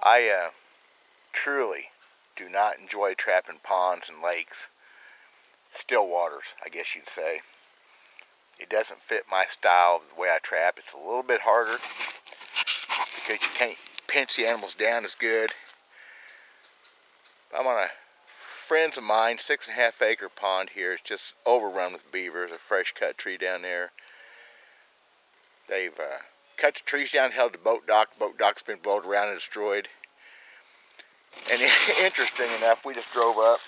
I truly do not enjoy trapping ponds and lakes, still waters, I guess you'd say. It doesn't fit my style of the way I trap. It's a little bit harder because you can't pinch the animals down as good. I'm on a friends of mine, 6.5 acre pond here. It's just overrun with beaver. There's a fresh cut tree down there. They've cut the trees down, held the boat dock. The boat dock's been blown around and destroyed. And interesting enough, we just drove up.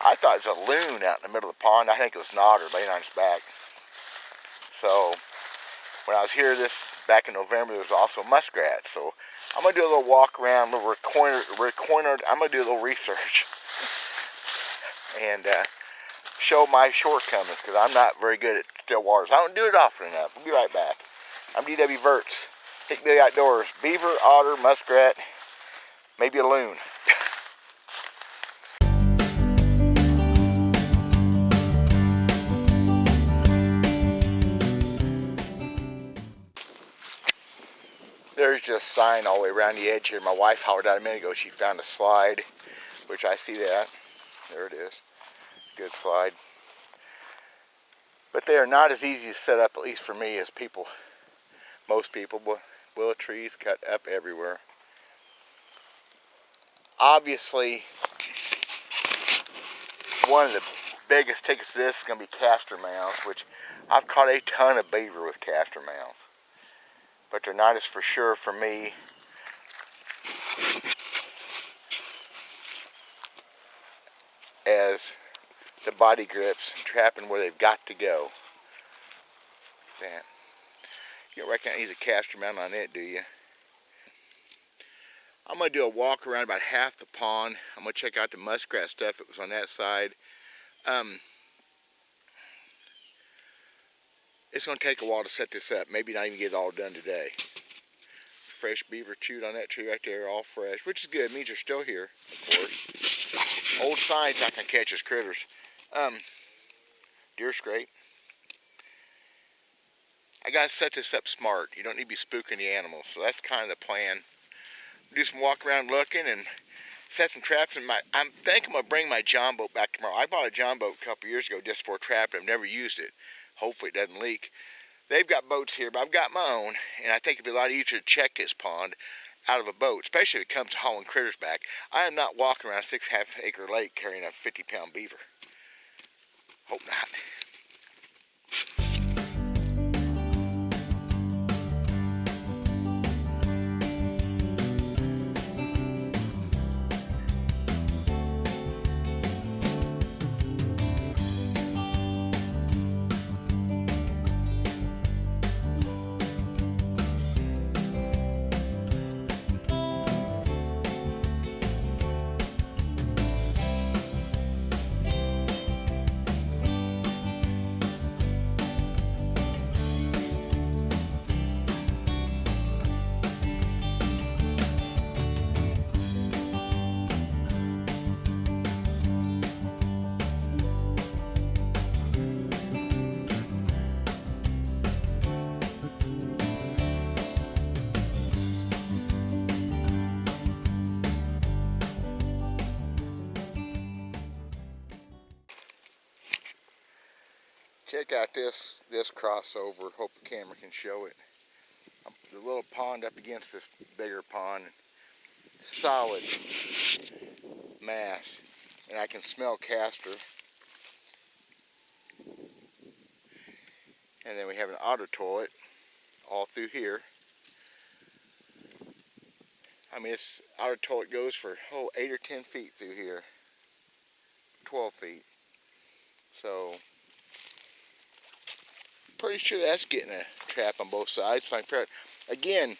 I thought it was a loon out in the middle of the pond. I think it was an otter laying on its back. So when I was here back in November, there was also muskrats. So I'm gonna do a little walk around, a little reconnoiter. I'm gonna do a little research and show my shortcomings because I'm not very good at still waters. I don't do it often enough. We'll be right back. I'm DW Verts, Hickbilly Outdoors. Beaver, otter, muskrat, maybe a loon. There's just sign all the way around the edge here. My wife hollered out a minute ago. She found a slide, which I see that. There it is. Good slide. But they are not as easy to set up, at least for me, as most people. Willow trees cut up everywhere. Obviously, one of the biggest tickets to this is going to be castor mounds, which I've caught a ton of beaver with castor mounds. But they're not as for sure for me as the body grips and trapping where they've got to go. That. You don't recognize a castor mount on it, do you? I'm going to do a walk around about half the pond. I'm going to check out the muskrat stuff that was on that side. It's going to take a while to set this up. Maybe not even get it all done today. Fresh beaver chewed on that tree right there, all fresh, which is good. It means they're still here, of course. Old sign's not going to catch us critters. Deer scrape. I got to set this up smart. You don't need to be spooking the animals. So that's kind of the plan. Do some walk around looking and set some traps. I think I'm going to bring my john boat back tomorrow. I bought a john boat a couple years ago just for trapping. I've never used it. Hopefully it doesn't leak. They've got boats here, but I've got my own, and I think it'd be a lot easier to check this pond out of a boat, especially if it comes to hauling critters back. I am not walking around a 6.5 acre lake carrying a 50-pound beaver. Hope not. Check out this crossover. Hope the camera can show it. The little pond up against this bigger pond. Solid mass. And I can smell castor. And then we have an otter toilet all through here. I mean, this otter toilet goes for 8 or 10 feet through here. 12 feet. So pretty sure that's getting a trap on both sides. Again,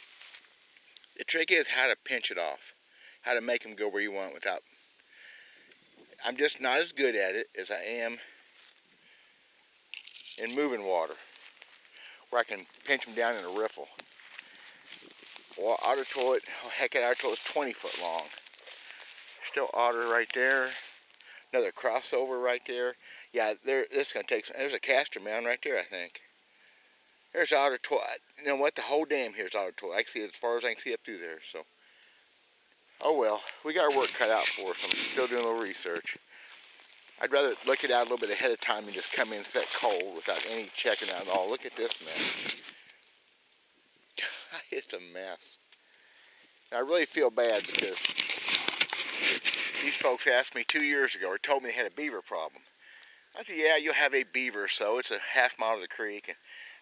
the trick is how to pinch it off, how to make them go where you want without. I'm just not as good at it as I am in moving water, where I can pinch them down in a riffle. Well, otter toilet, heck, that otter toilet is 20 foot long. Still otter right there. Another crossover right there. Yeah, this is going to take some. There's a castor mound right there, I think. There's otter toilet. You know what? The whole dam here is otter toilet. I can see it as far as I can see up through there. So Oh well, we got our work cut out for us. I'm still doing a little research. I'd rather look it out a little bit ahead of time and just come in set cold without any checking out at all. Look at this mess. It's a mess. And I really feel bad because these folks asked me 2 years ago or told me they had a beaver problem. I said, yeah, you'll have a beaver or so. It's a half mile to the creek. And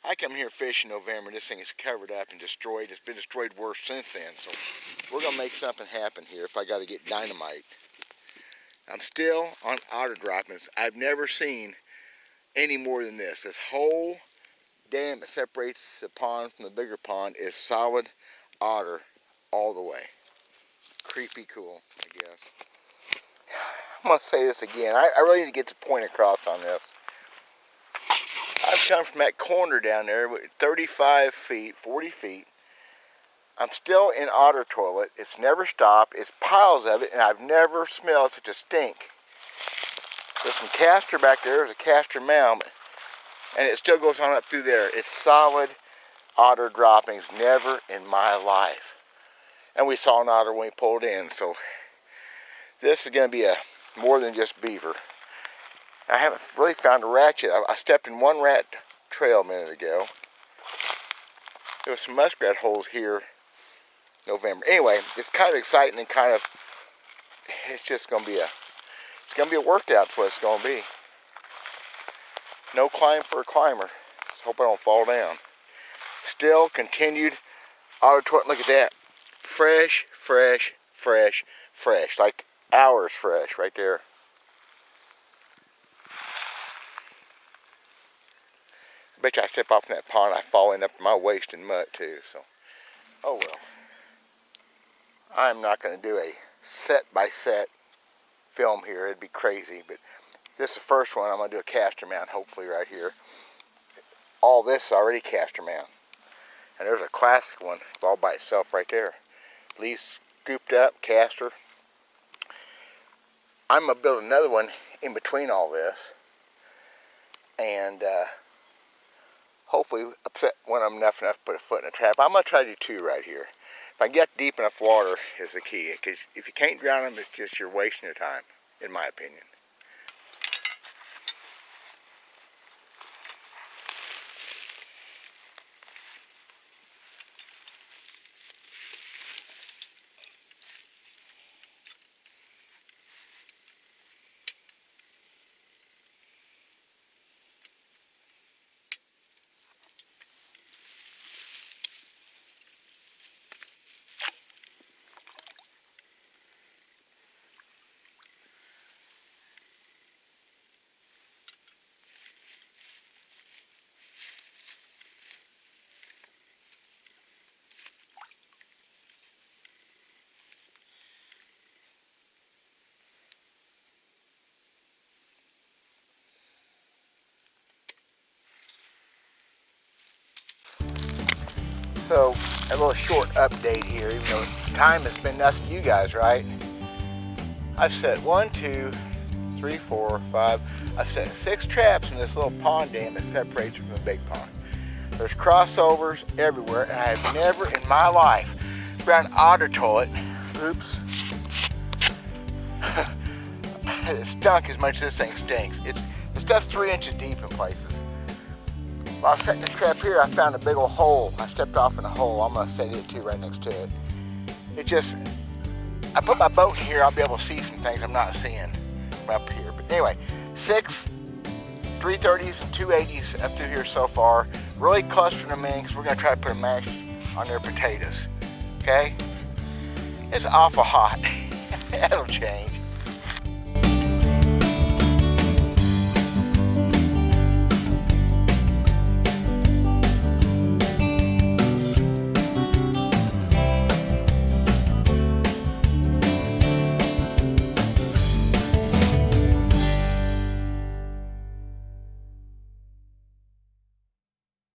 I come here fishing in November, and this thing is covered up and destroyed. It's been destroyed worse since then. So we're going to make something happen here if I got to get dynamite. I'm still on otter droppings. I've never seen any more than this. This whole dam that separates the pond from the bigger pond is solid otter all the way. Creepy cool, I guess. I'm going to say this again. I really need to get the point across on this. I've come from that corner down there, 35 feet, 40 feet. I'm still in otter toilet. It's never stopped. It's piles of it, and I've never smelled such a stink. There's some castor back there. There's a castor mound, and it still goes on up through there. It's solid otter droppings. Never in my life. And we saw an otter when we pulled in, so this is going to be a more than just beaver. I haven't really found a rat yet. I stepped in one rat trail a minute ago. There was some muskrat holes here November. Anyway, it's kind of exciting and kind of, it's just going to be a workout. That's what it's going to be. No climb for a climber. Just hope I don't fall down. Still continued otter toilet. Look at that. Fresh, fresh, fresh, fresh. Like hours fresh right there. I bet you I step off in that pond, I fall in up to my waist in mud too. So, oh well. I'm not going to do a set by set film here. It'd be crazy, but this is the first one. I'm going to do a castor mount, hopefully right here. All this is already castor mount. And there's a classic one all by itself right there. Leaves scooped up, castor. I'm going to build another one in between all this. And hopefully upset when I'm enough to put a foot in a trap. I'm going to try to do two right here. If I get deep enough water is the key. Because if you can't drown them, it's just you're wasting your time, in my opinion. So, a little short update here, even though time has been nothing to you guys, right? I've set 1, 2, 3, 4, 5. I've set 6 traps in this little pond dam that separates from the big pond. There's crossovers everywhere, and I have never in my life found an otter toilet. Oops. It stunk as much as this thing stinks. The stuff's 3 inches deep in places. While I was setting this trap here, I found a big old hole. I stepped off in a hole. I'm going to set it too right next to it. I put my boat in here, I'll be able to see some things I'm not seeing from up here. But anyway, 6 330s and 280s up through here so far. Really clustering them in because we're going to try to put a mash on their potatoes. Okay? It's awful hot. That'll change.